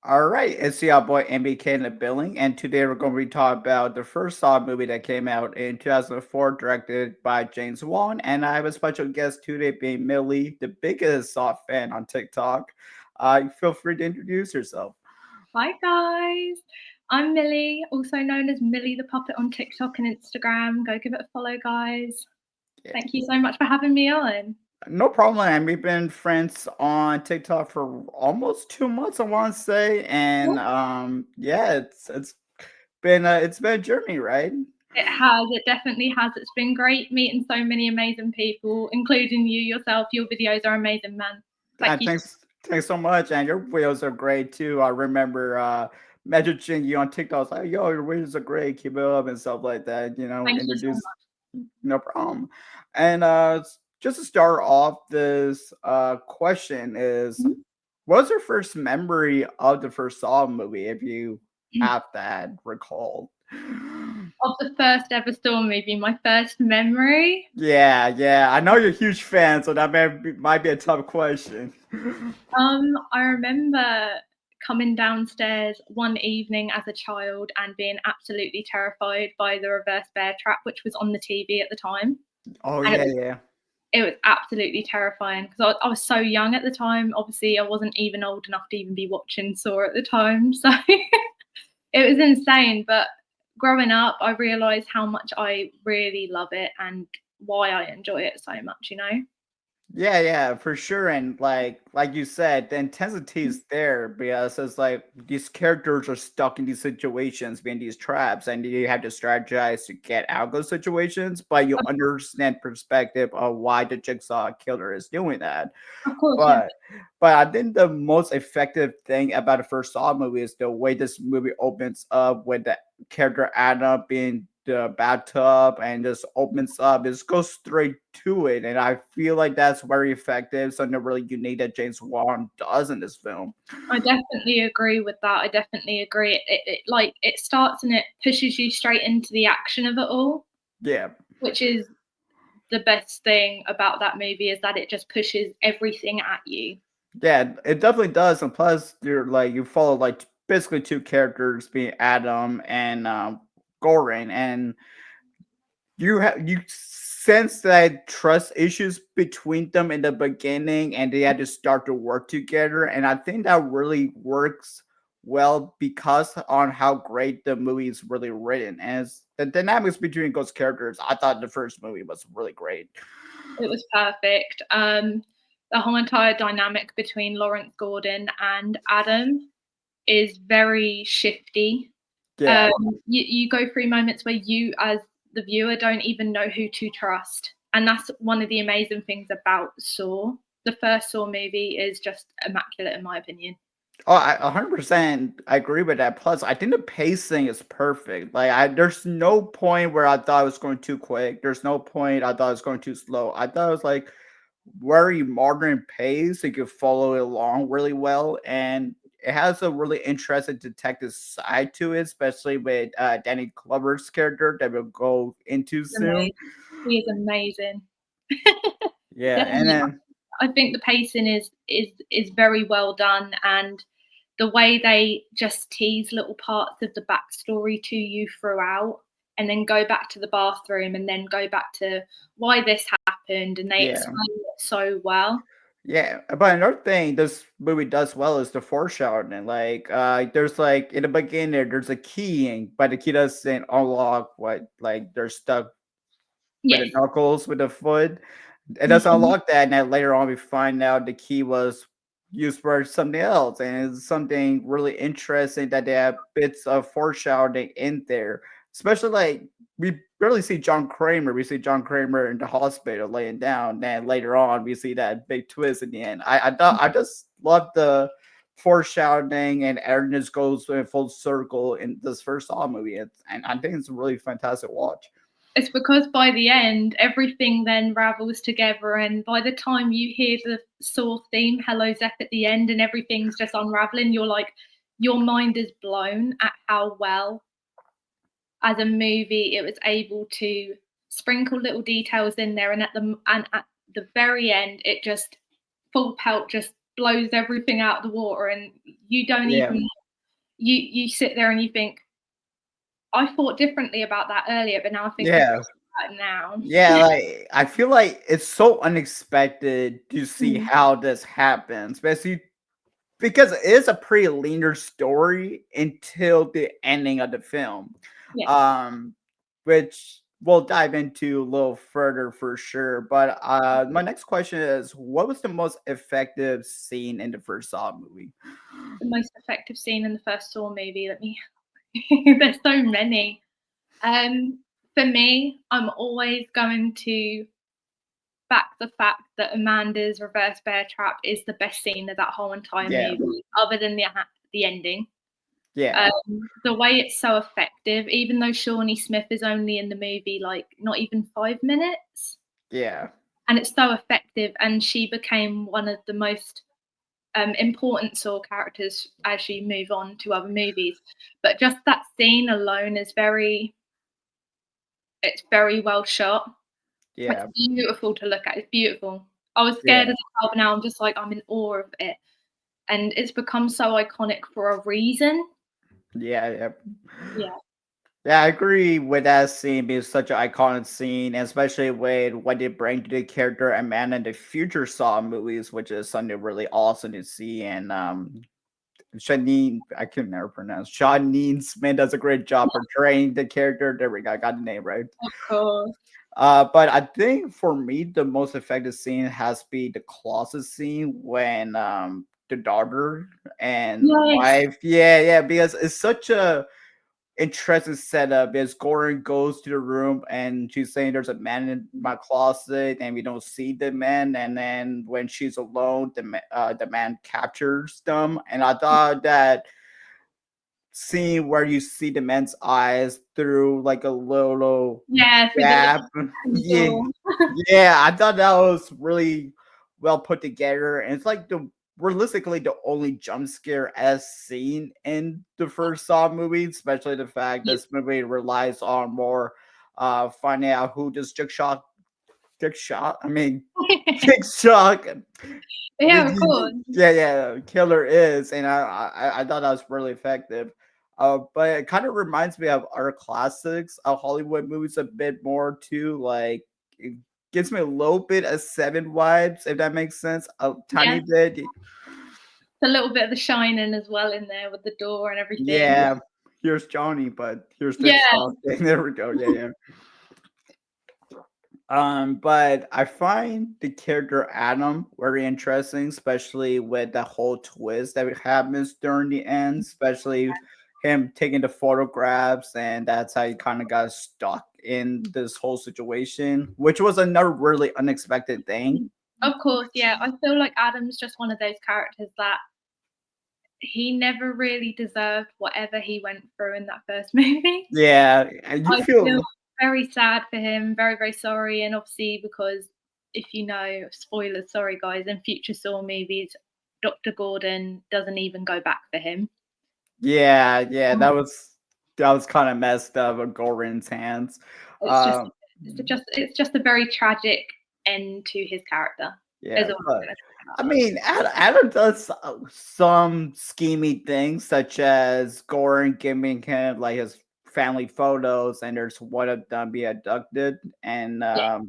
All right, it's your boy MBK in the billing, and today we're going to be talking about the first Saw movie that came out in 2004, directed by James Wan. And I have a special guest today, being Mille, the biggest Saw fan on TikTok. Feel free to introduce yourself. Hi guys, I'm Millie, also known as Millie the Puppet on TikTok and Instagram. Go give it a follow, guys. Yeah, Thank you so much for having me on. no problem. And we've been friends on TikTok for almost 2 months, I want to say. And yeah, it's been a journey, right? It has, it definitely has. It's been great meeting so many amazing people, including you yourself. Your videos are amazing, man. Thank you. Thanks so much, and your videos are great too. I remember messaging you on TikTok. I was like, "Yo, your videos are great. Keep it up," and stuff like that. Thank you so Introduce, much. no problem. And just to start off, this question is, Mhm. what was your first memory of the first Saw movie, if you have that recalled? Of the first ever Saw movie, my first memory. Yeah, yeah. I know you're a huge fan, so that might be a tough question. I remember coming downstairs one evening as a child and being absolutely terrified by the reverse bear trap, which was on the TV at the time. Oh And yeah, yeah. it was absolutely terrifying because I was so young at the time. Obviously, I wasn't even old enough to even be watching Saw at the time. So it was insane. But growing up, I realized how much I really love it and why I enjoy it so much. Yeah, yeah, for sure. And like you said, the intensity is there because it's like these characters are stuck in these situations, being these traps, and you have to strategize to get out of those situations, but you understand perspective of why the Jigsaw killer is doing that. Of course, yeah. But but I think the most effective thing about the first Saw movie is the way this movie opens up with the character Adam being the bathtub and just opens up. It just goes straight to it, and I feel like that's very effective. Something really unique that James Wan does in this film. I definitely agree with that. I definitely agree. It starts and it pushes you straight into the action of it all, Yeah, which is the best thing about that movie is that it just pushes everything at you. yeah, it definitely does. And plus, you follow like basically two characters, being Adam and Goran, and you sense that trust issues between them in the beginning, and they had to start to work together, and I think that really works well because on how great the movie is really written. As the dynamics between those characters, I thought the first movie was really great. It was perfect. The whole entire dynamic between Lawrence Gordon and Adam is very shifty. Yeah, You go through moments where you, as the viewer, don't even know who to trust, and that's one of the amazing things about Saw. The first Saw movie is just immaculate, in my opinion. oh, I 100% agree with that. Plus, I think the pacing is perfect. There's no point where I thought it was going too quick. There's no point I thought it was going too slow. I thought it was like very modern pace. You could follow it along really well, and it has a really interesting detective side to it, especially with Danny Glover's character that we'll go into He's amazing. soon. He is amazing. Yeah, and Definitely, then I think the pacing is very well done, and the way they just tease little parts of the backstory to you throughout, and then go back to the bathroom, and then go back to why this happened, and they yeah. explain it so well. Yeah, but another thing this movie does well is the foreshadowing. There's like in the beginning there's a key, but the key doesn't unlock what like they're stuck with the Yes. knuckles with the foot. It doesn't Mhm. unlock that, and then later on we find out the key was used for something else, and it's something really interesting that they have bits of foreshadowing in there. Especially like we barely see John Kramer. We see John Kramer in the hospital laying down. Then later on we see that big twist in the end. I just love the foreshadowing, and everything just goes in full circle in this first Saw movie. And I think it's a really fantastic watch. It's because by the end, everything then ravels together, and by the time you hear the Saw theme, "Hello Zep" at the end, and everything's just unraveling, you're like, your mind is blown at how well, as a movie, it was able to sprinkle little details in there, and at the very end, it just full pelt, just blows everything out of the water, and you don't Yeah. even you sit there and you think, I thought differently about that earlier, but now I think Yeah. differently about it now. Yeah, like I feel like it's so unexpected to see Mm. how this happens, especially because it is a pretty linear story until the ending of the film. Yeah. Um, which we'll dive into a little further for sure. But my next question is, what was the most effective scene in the first Saw movie? The most effective scene in the first Saw movie. Let me. There's so many. Um, for me, I'm always going to back the fact that Amanda's reverse bear trap is the best scene of that whole entire Yeah, movie, other than the ending. yeah, The way it's so effective, even though Shawnee Smith is only in the movie like not even 5 minutes, yeah, and it's so effective, and she became one of the most important Saw characters as you move on to other movies. But just that scene alone is it's very well shot. It's yeah, beautiful to look at. It's beautiful. I was scared yeah, as a child, but now I'm just like I'm in awe of it, and it's become so iconic for a reason. yeah, yeah. Yeah, Yeah, I agree with that scene being such an iconic scene, and especially with what they bring to the character and man in the future Saw movies, which is something really awesome to see. And Shanine, I can never pronounce. Shanine Smith does a great job portraying the character. There we go, I got the name right. of course. But I think for me, the most effective scene has to be the closet scene when the daughter and Yes. wife, yeah, yeah, because it's such a interesting setup because Gordon goes to the room and she's saying there's a man in my closet and we don't see the man. And then when she's alone, the man captures them. And I thought that scene where you see the man's eyes through like a little Yeah, through the gap. little Yeah, door. yeah, I thought that was really well put together. And it's like the realistically the only jump scare as seen in the first Saw movie, especially the fact Yeah. this movie relies on more finding out who this Jigsaw, I mean Jigsaw Yeah, of course. yeah, yeah, killer is, and I thought that was really effective. But it kind of reminds me of our classics of Hollywood movies a bit more too. Like it gives me a little bit of Seven vibes, if that makes sense, a tiny Yeah, bit. a little bit of The Shining as well in there with the door and everything. Yeah, here's Johnny, but here's Yeah, Jigsaw. There we go. Yeah, yeah. But I find the character Adam very interesting, especially with the whole twist that happens during the end, especially him taking the photographs, and that's how he kind of got stuck in this whole situation, which was another really unexpected thing. of course. Yeah, I feel like Adam's just one of those characters that he never really deserved whatever he went through in that first movie. Yeah, and you I feel feel very sad for him, very, very sorry, and obviously because if you know, spoilers, sorry guys, in future Saw movies, Dr. Gordon doesn't even go back for him. yeah, yeah, Um, that was kind of messed up on Gorin's hands. it's just Um, it's just a very tragic end to his character. Is yeah, all I'm but gonna say I about that. mean, Adam does some schemy things, such as Goran giving him like his family photos, and there's one of them be abducted, and Yeah,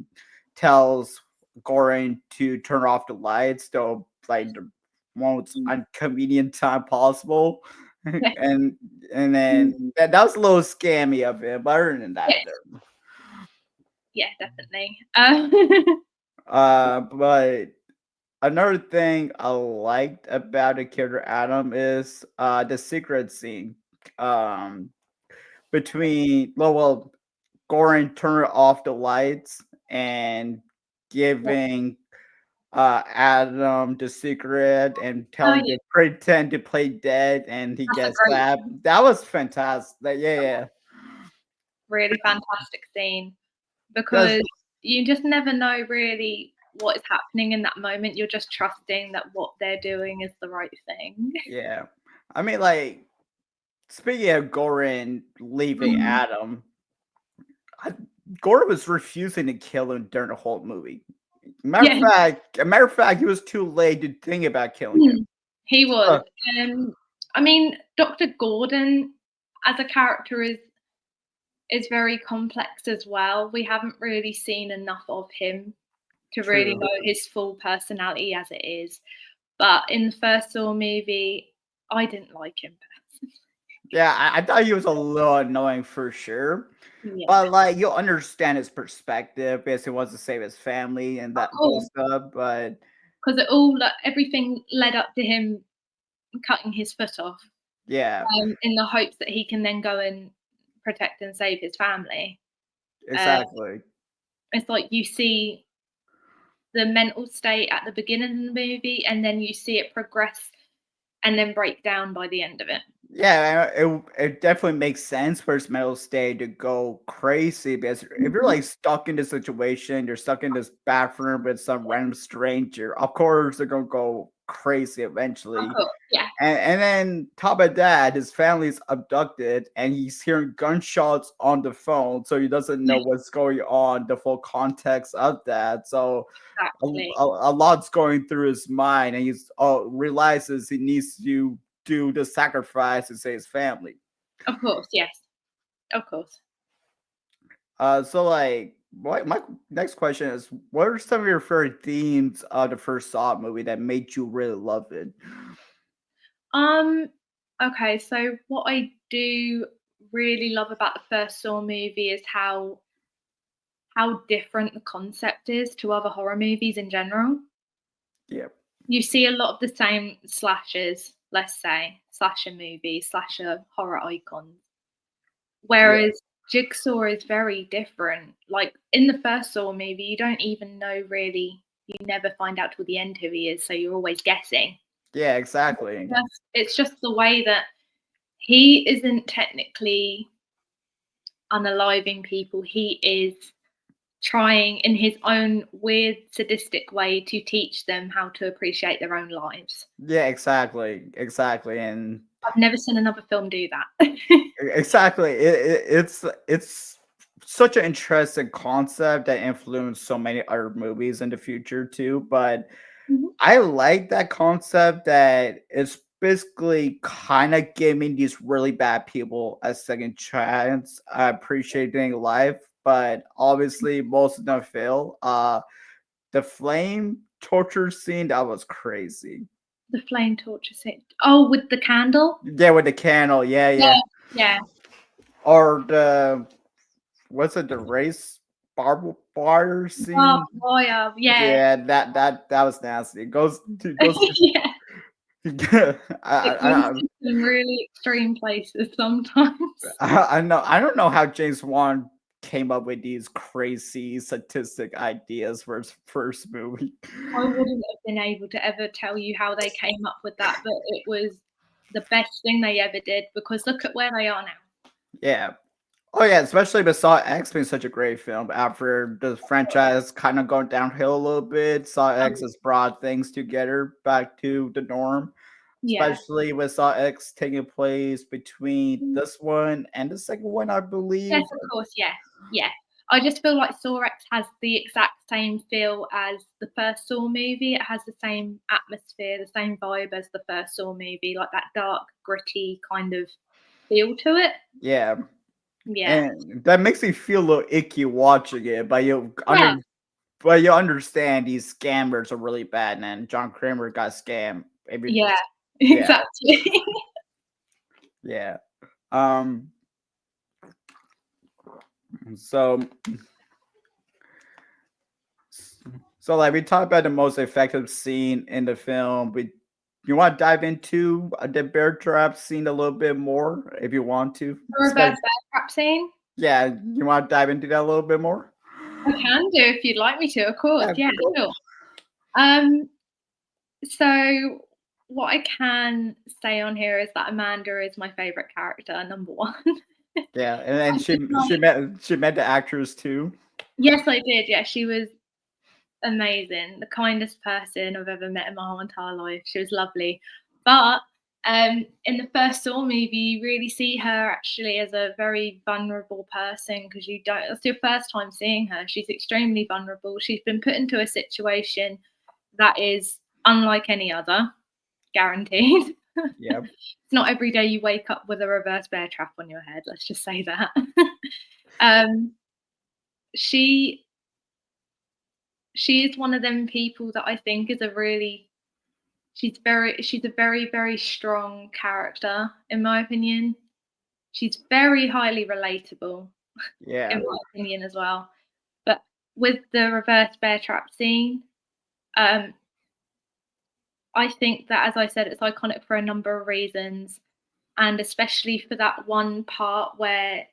tells Goran to turn off the lights, so like the most inconvenient time possible, yeah, and then that was a little scammy of him. But other than that, yes, yeah, definitely. but another thing I liked about the character Adam is the secret scene. Um between Goran turning off the lights and Yeah. giving Adam the secret and Oh telling yeah, to pretend to play dead and he that's a gets great, slapped. That was fantastic. Like, yeah, yeah. really fantastic scene Because because you just never know really what is happening in that moment. You're just trusting that what they're doing is the right thing. yeah. I mean like speaking of Goran leaving Mm. Adam, I, Gordon was refusing to kill him during the whole movie. Yeah, matter of fact, he was too late to think about killing him. he was. Uh, I mean, Dr. Gordon as a character is very complex as well. We haven't really seen enough of him to really True. know his full personality as it is. But in the first Saw movie, I didn't like him. Yeah, I thought he was a little annoying for sure. Yeah, But like you'll understand his perspective because he wants to save his family and of that those course, stuff. But because it all like, everything led up to him cutting his foot off, yeah, in the hopes that he can then go and protect and save his family. Uh, exactly. it's like you see the mental state at the beginning of the movie, and then you see it progress and then break down by the end of it. Yeah, it definitely makes sense for his mental state to go crazy because if you're Mhm. like stuck in this situation, you're stuck in this bathroom with some random stranger, of course they're gonna go crazy Of eventually. course, yeah, And then top of that, his family's abducted and he's hearing gunshots on the phone, so he doesn't know what's going on, the full context of that. So exactly. a lot's going through his mind, and he's realizes he needs to do the sacrifice to save his family. Of course, yes, of course. So like, what my next question is, what are some of your favorite themes of the first Saw movie that made you really love it? Um, okay, so what I do really love about the first Saw movie is how different the concept is to other horror movies in general. Yeah, You see a lot of the same slashers, let's say, slasher movies, slasher horror icons. yeah, Whereas Jigsaw is very different. Like in the first Saw movie, you don't even know really, you never find out till the end who he is, so you're always guessing. yeah, exactly. It's just the way that he isn't technically unaliving people. He is trying in his own weird sadistic way to teach them how to appreciate their own lives. Yeah, exactly, and I've never seen another film do that. exactly. It's such an interesting concept that influenced so many other movies in the future too. But Mhm. I like that concept that it's basically kind of giving these really bad people a second chance at appreciating life. But obviously, most of them fail. The flame torture scene that was crazy. The flame torture scene. Oh, with the candle? Yeah, with the candle. Yeah, yeah. Yeah, yeah. Or the what's it? The race barbed wire Oh, scene. wire. Yeah. Yeah, that was nasty. It goes to Yeah. It goes I, to some really extreme places sometimes. I don't know how James Wan came up with these crazy statistic ideas for his first movie. I wouldn't have been able to ever tell you how they came up with that, but it was the best thing they ever did because look at where they are now. Yeah. Oh yeah, especially with Saw X being such a great film after the franchise kind of going downhill a little bit. Saw X Um, has brought things together back to the norm, yeah. especially with Saw X taking place between this one and the second one, I Yes, believe. of course, yeah, yeah. I just feel like Saw X has the exact same feel as the first Saw movie. It has the same atmosphere, the same vibe as the first Saw movie, like that dark, gritty kind of feel to it. Yeah, Yeah. and that makes me feel a little icky watching it, Yeah, but you understand these scammers are really bad, and John Kramer got scammed. Every yeah, yeah, exactly. yeah. Um. So So, like, we talked about the most effective scene in the film. You want to dive into the bear trap scene a little bit more, if you want to. The reverse bear trap scene? Yeah, you want to dive into that a little bit more? I can do if you'd like me to, of course. Yeah, Yeah, go. sure. Um, so what I can say on here is that Amanda is my favorite character, number one. Yeah, and then I just like she met the actress too. yes, I did. Yeah, she was amazing. The kindest person I've ever met in my whole entire life. She was lovely. But In the first Saw movie, you really see her actually as a very vulnerable person because you don't. That's your first time seeing her. She's extremely vulnerable. She's been put into a situation that is unlike any other, guaranteed. Yeah. It's not every day you wake up with a reverse bear trap on your head. Let's just say that. um, she she is one of them people that I think is a really she's a very, very strong character, in my opinion. She's very highly relatable, in Yeah. my opinion, as well. But with the reverse bear trap scene, um, I think that, as I said, it's iconic for a number of reasons, and especially for that one part where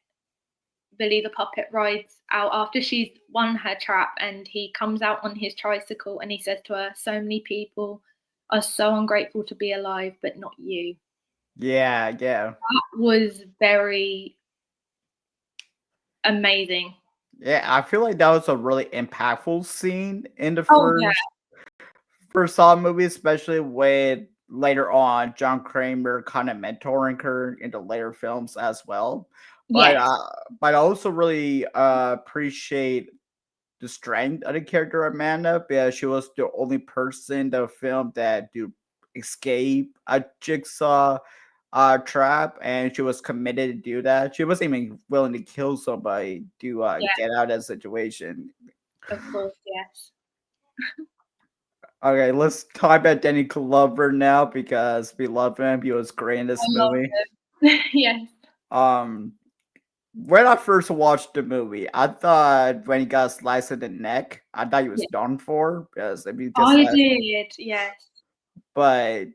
Billy the puppet rides out after she's won her trap, and he comes out on his tricycle and he says to her, "So many people are so ungrateful to be alive, but not you." Yeah. Yeah. That was very amazing. Yeah. I feel like that was a really impactful scene in the Oh, yeah. first Saw movie, especially with later on John Kramer kind of mentoring her into later films as well. But Yes. I also really appreciate the strength of the character Amanda because she was the only person in the film that do escape a Jigsaw trap, and she was committed to do that. She wasn't even willing to kill somebody to Yeah, get out of that situation. of course, yes. Okay, let's talk about Danny Glover now because we love him. He was great in I this love movie. him. Yes. Um, when I first watched the movie, I thought when he got sliced in the neck, I thought he was Yeah. done for because if he just I let, did, yes. but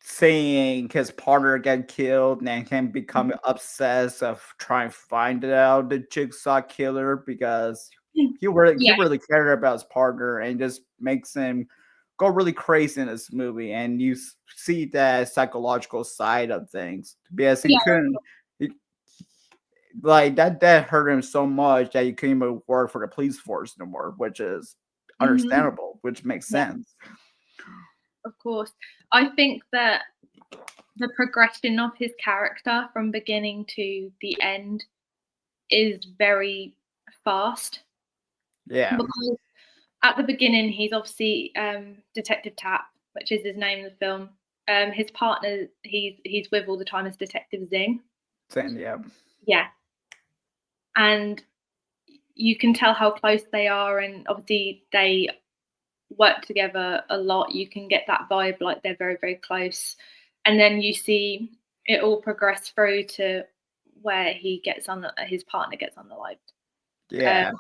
seeing his partner get killed and him become Mhm. obsessed of trying to find out the Jigsaw killer because he Yeah. really cared about his partner and just makes him go really crazy in this movie, and you see that psychological side of things because he Yeah. couldn't he, like that hurt him so much that he couldn't even work for the police force no more, which is Mhm. understandable, which makes Yeah, sense. of course. I think that the progression of his character from beginning to the end is very fast Yeah, because at the beginning, he's obviously, Detective Tapp, which is his name in the film. His partner he's with all the time is Detective Zing. saying yeah. Yeah, and you can tell how close they are, and obviously they work together a lot. You can get that vibe like they're very, very close, and then you see it all progress through to where his partner gets unalived. Um, Yeah.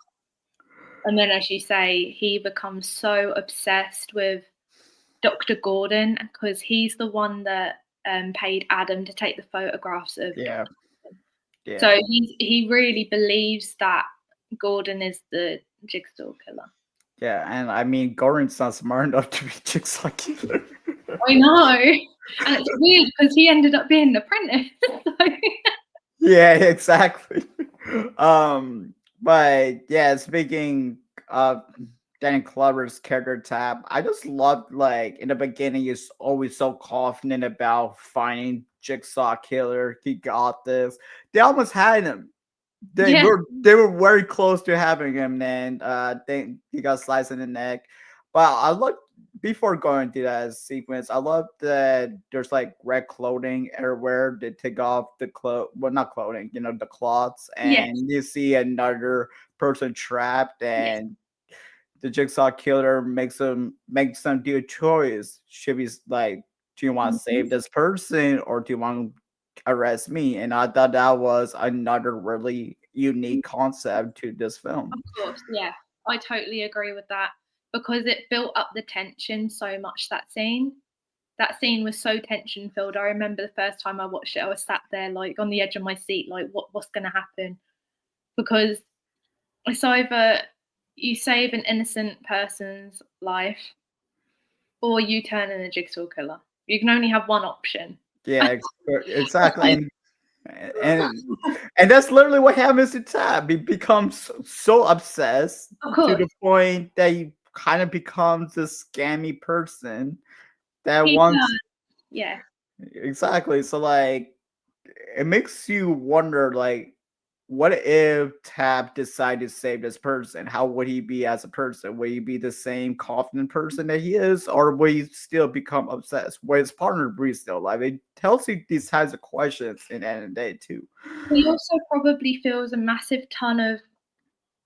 and then, as you say, he becomes so obsessed with Dr. Gordon because he's the one that paid Adam to take the photographs of Yeah, Dr. Gordon. yeah, So he really believes that Gordon is the Jigsaw killer. yeah, and I mean, Gordon's not smart enough to be Jigsaw killer. I know, and it's weird because he ended up being the apprentice. So, Yeah, exactly. But yeah, speaking of Danny Glover's character Tap, I just loved like in the beginning he's always so confident about finding Jigsaw killer. He got this. They almost had him. yeah. They were very close to having him, and he got sliced in the neck. But I look before going to that sequence. I love that there's like red clothing everywhere. They take off the well, not clothing, the cloths, Yes. and you see another person trapped, Yes. and the Jigsaw killer makes them do a choice. Should be like, do you want to Mhm. save this person or do you want to arrest me? And I thought that was another really unique concept to this Of film. course, yeah. I totally agree with that because it built up the tension so much, that scene. That scene was so tension filled. I remember the first time I watched it, I was sat there like on the edge of my seat, like what's gonna happen? Because it's either you save an innocent person's life or you turn in a jigsaw killer. You can only have one option. Yeah, exactly. And and that's literally what happens to Tab. He becomes so obsessed Of to course, the point that he kind of becomes a scammy person that he wants does. Yeah. Exactly. So like it makes you wonder like what if Tab decided to save this person? How would he be as a person? Would he be the same confident person that he is, or would he still become obsessed? Would his partner be still alive? It tells you these types of questions in the end of the day too. He also probably feels a massive ton of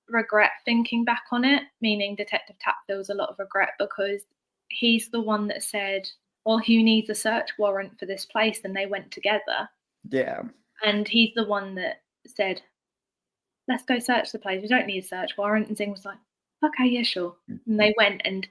regret thinking back on it, meaning Detective Tapp feels a lot of regret because he's the one that said, "Well, who needs a search warrant for this place?" And they went together. Yeah. And he's the one that said, "Let's go search the place. We don't need a search warrant." And Zing was like, "Okay, yeah, sure." And they went, and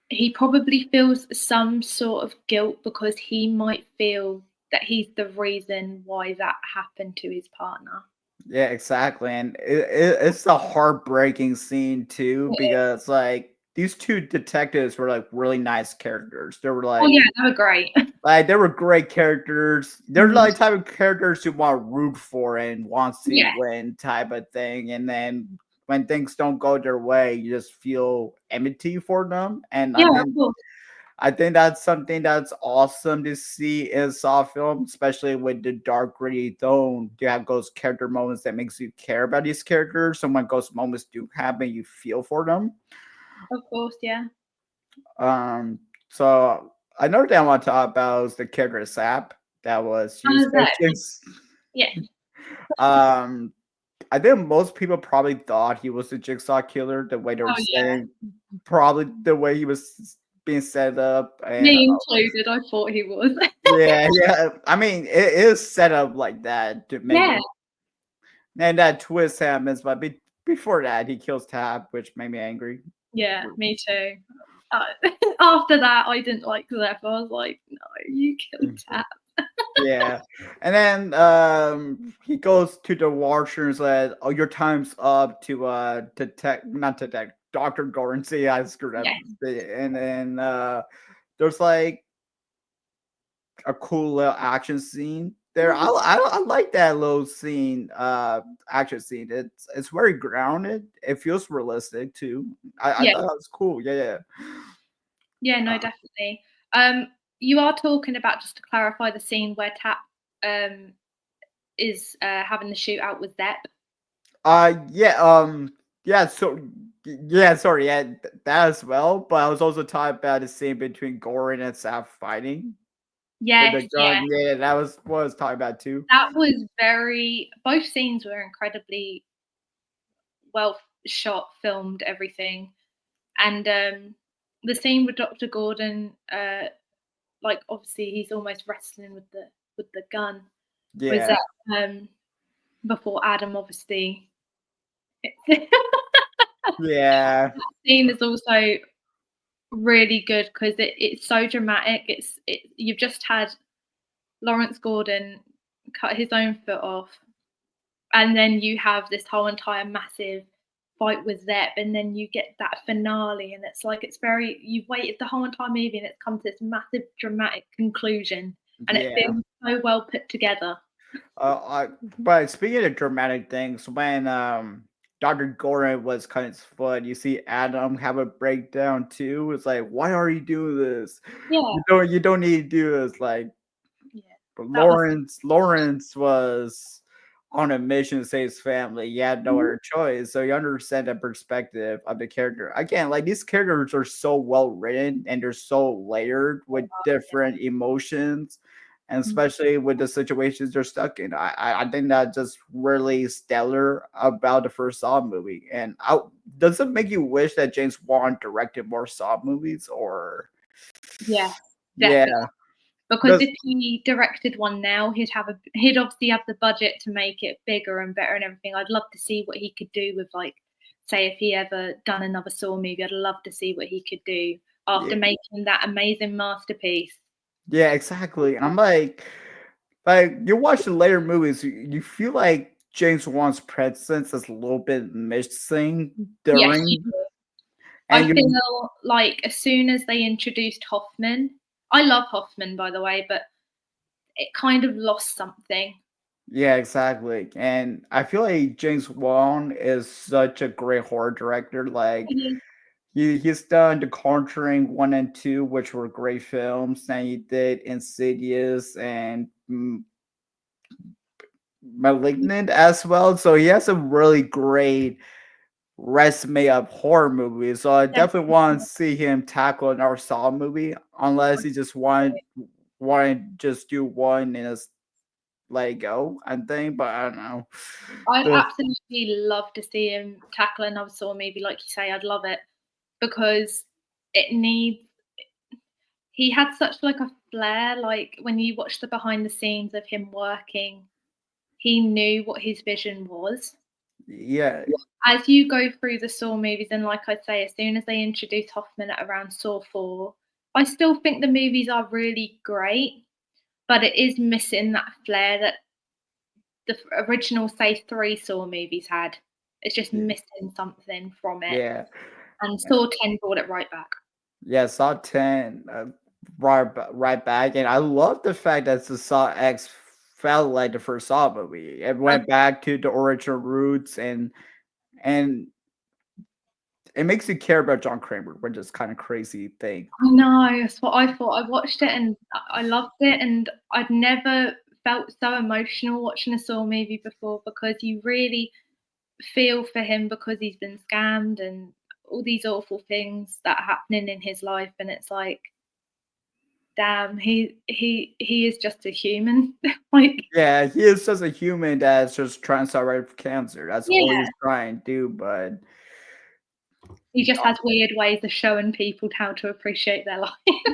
he probably feels some sort of guilt because he might feel that he's the reason why that happened to his partner. Yeah, exactly, and it's a heartbreaking scene too because like these two detectives were like really nice characters. They were Oh, like yeah, they were great. they were great characters. They're Mhm. like type of characters you want to root for and wants to Yeah. win type of thing. And then when things don't go their way, you just feel enmity for them. And Yeah, of course. I think that's something that's awesome to see in a Saw film, especially with the dark, gritty tone. You have those character moments that makes you care about these characters. So when those moments do happen, you feel for them. Of course, yeah. Um, so another thing I want to talk about is the character Sap that was How used was as that? Jinx. Yeah. Um, I think most people probably thought he was the Jigsaw killer. The way they were Oh, yeah. saying, probably the way he was being set up, and Me included, I thought he was. yeah, yeah. I mean, it is set up like that to make Yeah. it, and that twist happens. But before that, he kills Tab, which made me angry. Yeah, me too. Uh, after that, I didn't like Zeph. I was like, "No, you killed Tap." Yeah, and then he goes to the washer and said, "Oh, your time's up to detect, not detect, Doctor Gordon." See, I screwed up. Yes. And then there's like a cool little action scene there. Mhm. I like that little scene, action scene. It's very grounded. It feels realistic too. I Yeah. thought it was cool. Yeah, yeah. Yeah, no, Uh, definitely. You are talking about, just to clarify, the scene where Tap, um, is, having the shootout with Zep? yeah, yeah, so yeah, sorry, yeah, that as well. But I was also talking about the scene between Goran and Saf fighting with Yes, the yeah. gun. Yeah, that was what I was talking about too. That was very both scenes were incredibly well shot, filmed, everything. And, the scene with Dr. Gordon, like, obviously, he's almost wrestling with the gun. Was Yeah, that, before Adam obviously that yeah, scene is also really good because it's so dramatic. You've just had Lawrence Gordon cut his own foot off, and then you have this whole entire massive fight with Zep, and then you get that finale, and it's like it's very you've waited the whole entire movie, and it's come to this massive dramatic conclusion, and it yeah. feels so well put together. But speaking of dramatic things, when Dr. Goran was cutting his foot, you see Adam have a breakdown too. It's like, why are you doing this? Yeah, You don't need to do this. Like yeah, but that was Lawrence was on a mission to save his family. He had no Mhm. other choice. So you understand the perspective of the character. Again, like these characters are so well written and they're so layered with different emotions. And Mhm. especially with the situations they're stuck in, I think that's just really stellar about the first Saw movie. And does it make you wish that James Wan directed more Saw movies? Or Yes, yeah, definitely. Because does if he directed one now, he'd obviously have the budget to make it bigger and better and everything. I'd love to see what he could do with, like, say, if he ever done another Saw movie, I'd love to see what he could do after yeah. making that amazing masterpiece. Yeah, exactly. And I'm like you watch the later movies, you feel like James Wan's presence is a little bit missing Yes, you during, do. I and you feel like as soon as they introduced Hoffman, I love Hoffman, by the way, but it kind of lost something. yeah, exactly. And I feel like James Wan is such a great horror director. Like Mhm. he's done The Conjuring 1 and 2, which were great films. And he did Insidious and Malignant as well. So he has a really great resume of horror movies. So I definitely want to see him tackle another Saw movie, unless he just want to just do one and just let it go, I think. But I don't know. I'd The, absolutely love to see him tackle another Saw movie, like you say. I'd love it because it needs. He had such like a flair. Like when you watch the behind the scenes of him working, he knew what his vision was. yeah, As you go through the Saw movies, and like I say, as soon as they introduce Hoffman at around Saw 4, I still think the movies are really great, but it is missing that flair that the original, say, 3 Saw movies had. It's just missing something from it, yeah. and Saw 10 brought it right back. Yeah, Saw 10, right back, and I love the fact that the Saw X felt like the first Saw movie. It I went back to the original roots, and it makes you care about John Kramer, which is kind of crazy thing. I know, that's what I thought. I watched it and I loved it, and I'd never felt so emotional watching a Saw movie before because you really feel for him because he's been scammed and all these awful things that are happening in his life, and it's like, damn, he is just a human. Like, Yeah, he is just a human that's just trying to survive cancer. That's all yeah, he's trying to do, but he just has weird ways of showing people how to appreciate their life.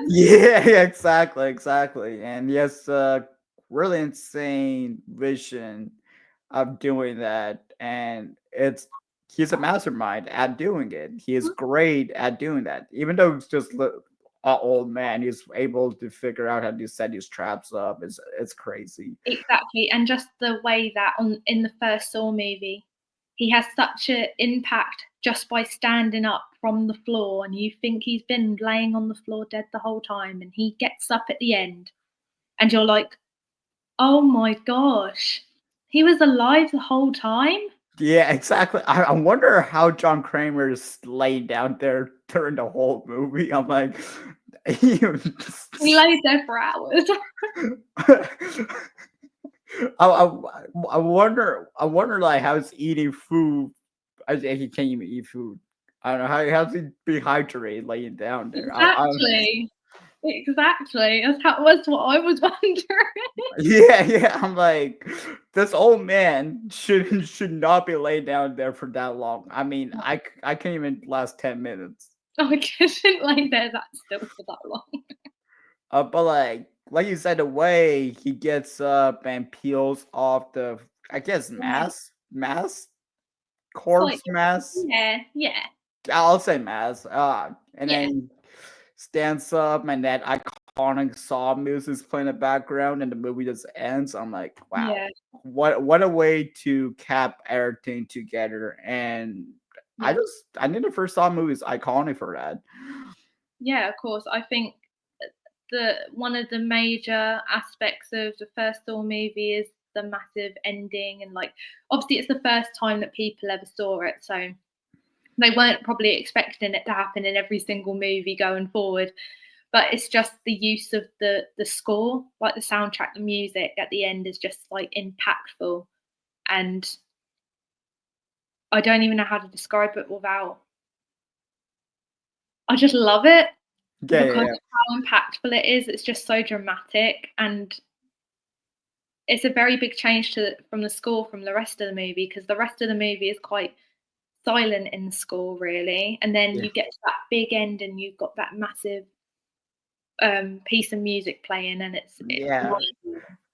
yeah, exactly, exactly. And he has a really insane vision of doing that. And he's a mastermind at doing it. He is great at doing that. Even though he's just an old man, he's able to figure out how to set these traps up. It's crazy. Exactly, and just the way that on in the first Saw movie, he has such an impact just by standing up from the floor, and you think he's been laying on the floor dead the whole time, and he gets up at the end, and you're like, "Oh my gosh, he was alive the whole time?" Yeah, exactly. I wonder how John Kramer's laid down there during the whole movie. I'm like, he He laid there for hours. I wonder like how he's eating food. He can't even eat food. I don't know how's he be hydrated laying down there. Exactly, exactly, that's what I was wondering. Yeah, yeah. I'm like, this old man should not be laid down there for that long. I mean, I can't even last 10 minutes. I couldn't lay there that still for that long. But like you said, the way he gets up and peels off the, I guess, Yeah, mask, it's like corpse mask. yeah, yeah, I'll say mask. And yeah, then stands up, and that iconic Saw music is playing in the background, and the movie just ends. I'm like, wow, yeah, what a way to cap everything together. And yeah. I think the first Saw movie is iconic for that. Yeah, of course. I think the one of the major aspects of the first Saw movie is the massive ending, and like obviously it's the first time that people ever saw it, so they weren't probably expecting it to happen in every single movie going forward. But it's just the use of the score, like the soundtrack, the music at the end is just like impactful, and I don't even know how to describe it without. I just love it Yeah, yeah, because yeah. of how impactful it is. It's just so dramatic, and it's a very big change from the score from the rest of the movie because the rest of the movie is quite silent in the score, really. And then Yeah. you get to that big end, and you've got that massive piece of music playing, and it's Yeah.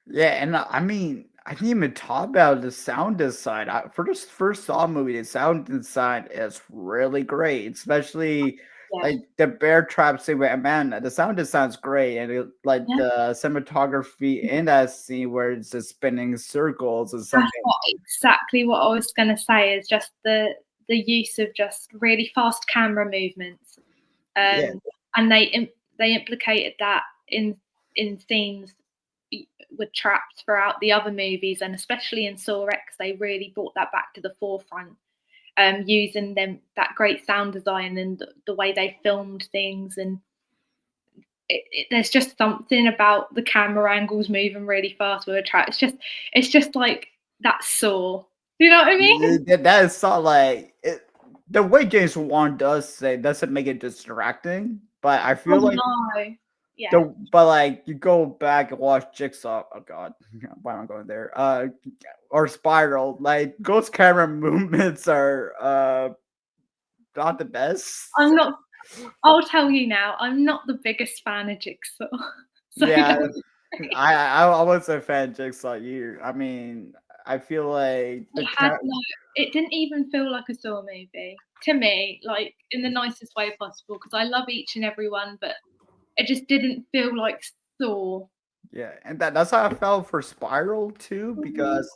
Yeah, and I mean, I didn't even talk about the sound design. For this first Saw movie, the sound design is really great, especially yeah, like the bear trap scene with Amanda. The sound design's great, and like yeah. the cinematography in that scene where it's just spinning circles is That's something. what exactly what I was going to say is just the use of just really fast camera movements, Yeah, and they implicated that in scenes with traps throughout the other movies, and especially in Saw X, they really brought that back to the forefront. using that great sound design and the way they filmed things, and there's just something about the camera angles moving really fast with a track. It's just like that Saw. You know what I mean? That is so like the way James Wan does say doesn't make it distracting, but I Oh feel like no. Yeah. like you go back and watch Jigsaw. Oh God, why am I going there? Or Spiral. Like those camera movements are not the best. I'm not I'll tell you now, I'm not the biggest fan of Jigsaw. So Yeah, don't I was a fan of Jigsaw. I mean, I feel like it the had cat. no it didn't even feel like a Saw movie to me, like, in the nicest way possible, because I love each and every one, but it just didn't feel like Saw. Yeah, and that's how I felt for Spiral too, Mhm. because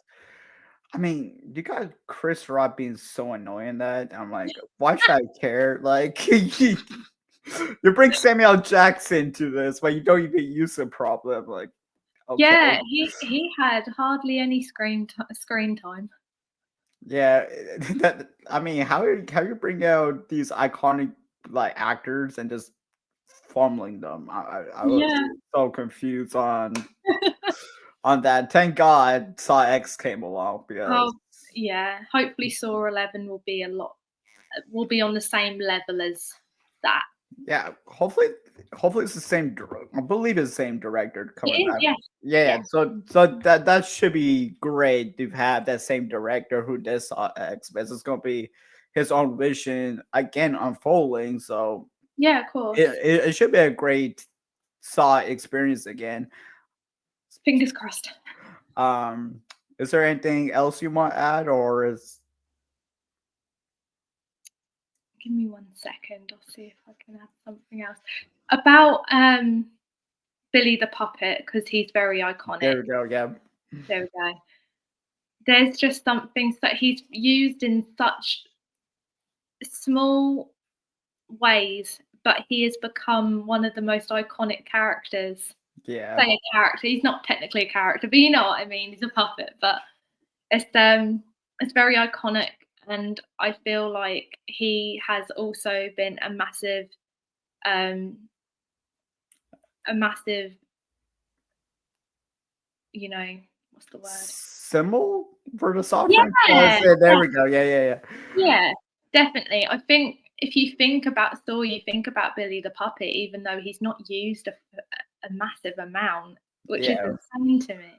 I mean, you got Chris Rock being so annoying that I'm like, why should I care? Like, you bring Samuel Jackson to this, but you don't even use the problem. Like, okay, Yeah, he had hardly any screen time. yeah, that I mean, how you bring out these iconic like actors and just fumbling them? I was Yeah. so confused on that. Thank God Saw X came along because Oh, yeah, hopefully Saw 11 will be on the same level as that. yeah, hopefully it's the same. I believe it's the same director It coming is, back. yes, Yeah, yes. so that should be great to have that same director who did Saw X. But it's going to be his own vision again unfolding. So Yeah, of course. it should be a great Saw experience again. Fingers crossed. Um, is there anything else you want to add, or is Give me 1 second, I'll see if I can add something else. About, Billy the Puppet, because he's very iconic. there we go? Yeah, There we go. There's just some things that he's used in such small ways, but he has become one of the most iconic characters. yeah. Say a character, he's not technically a character, but you know what I mean, he's a puppet, but it's very iconic, and I feel like he has also been um a massive, you know, what's the word? Symbol for the Saw franchise. Yeah, Yeah, there yeah, we go. Yeah, yeah, yeah. yeah, definitely. I think if you think about Saw, you think about Billy the Puppet, even though he's not used a massive amount, which is Yeah. insane to me.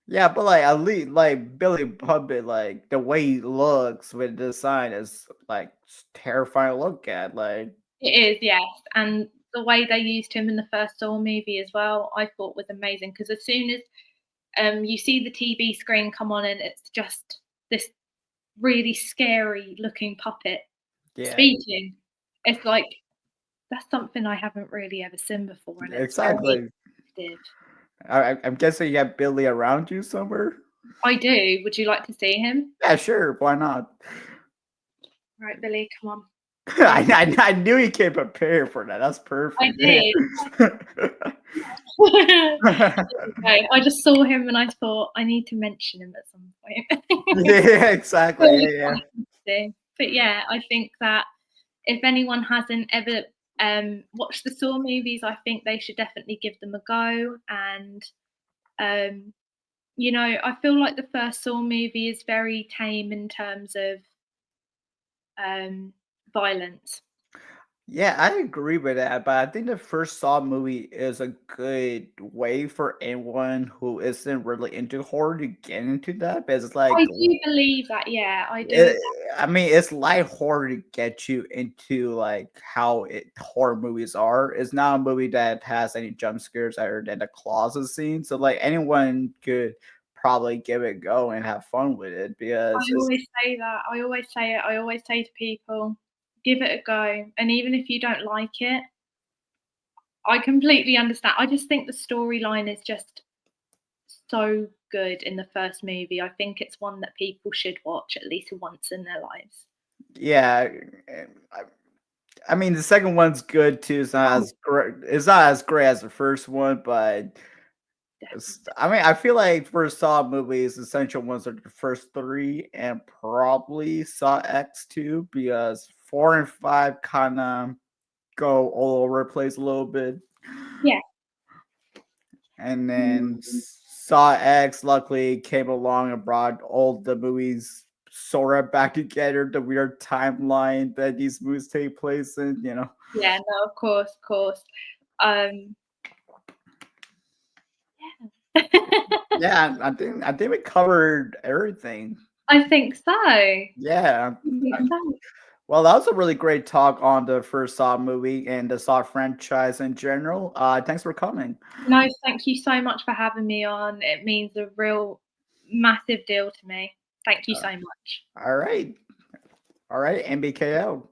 Yeah, but like at least like Billy Puppet, like the way he looks with the design is like terrifying to look at. Like It is, yes, and the way they used him in the first Saw movie as well, I thought was amazing, because as soon as, you see the TV screen come on and it's just this really scary looking puppet yeah, speaking, it's like, that's something I haven't really ever seen before, and it's very exactly. effective. I'm guessing you have Billy around you somewhere. I do. Would you like to see him? Yeah, sure. Why not? Right, Billy, come on. Billy. I knew you came prepared for that. That's I perfect. Yeah. did. Okay, I just saw him and I thought I need to mention him at some point. Yeah, exactly. Really Yeah, yeah. quite interesting. But yeah, I think that if anyone hasn't ever watched the Saw movies, I think they should definitely give them a go. And um, I feel like the first Saw movie is very tame in terms of um, violence. Yeah, I agree with that, but I think the first Saw movie is a good way for anyone who isn't really into horror to get into that. But it's like, I do believe that. Yeah, I do. it, I mean, it's light horror to get you into like how horror movies are. It's not a movie that has any jump scares other than the closet scene. So like anyone could probably give it a go and have fun with it because I it's always say that. I always say it. I always say to people, give it a go. And even if you don't like it, I completely understand. I just think the storyline is just so good in the first movie. I think it's one that people should watch at least once in their lives. yeah. I mean, the second one's good too. It's not Oh, as great. It's not as great as the first one, but I mean, I feel like for Saw movies, essential ones are the first three and probably Saw X2 because 4 and 5 kind of go all over the place a little bit. Yeah. And then Saw X luckily came along and brought all the movies sort of back together, the weird timeline that these movies take place in, you know. Yeah, no, of course, of course. Um, yeah. Yeah, I think we covered everything. I think so. I Yeah. think so. Well, that was a really great talk on the first Saw movie and the Saw franchise in general. Thanks for coming. No, thank you so much for having me on. It means a real massive deal to me. Thank you so much. All right. All right. MBKO.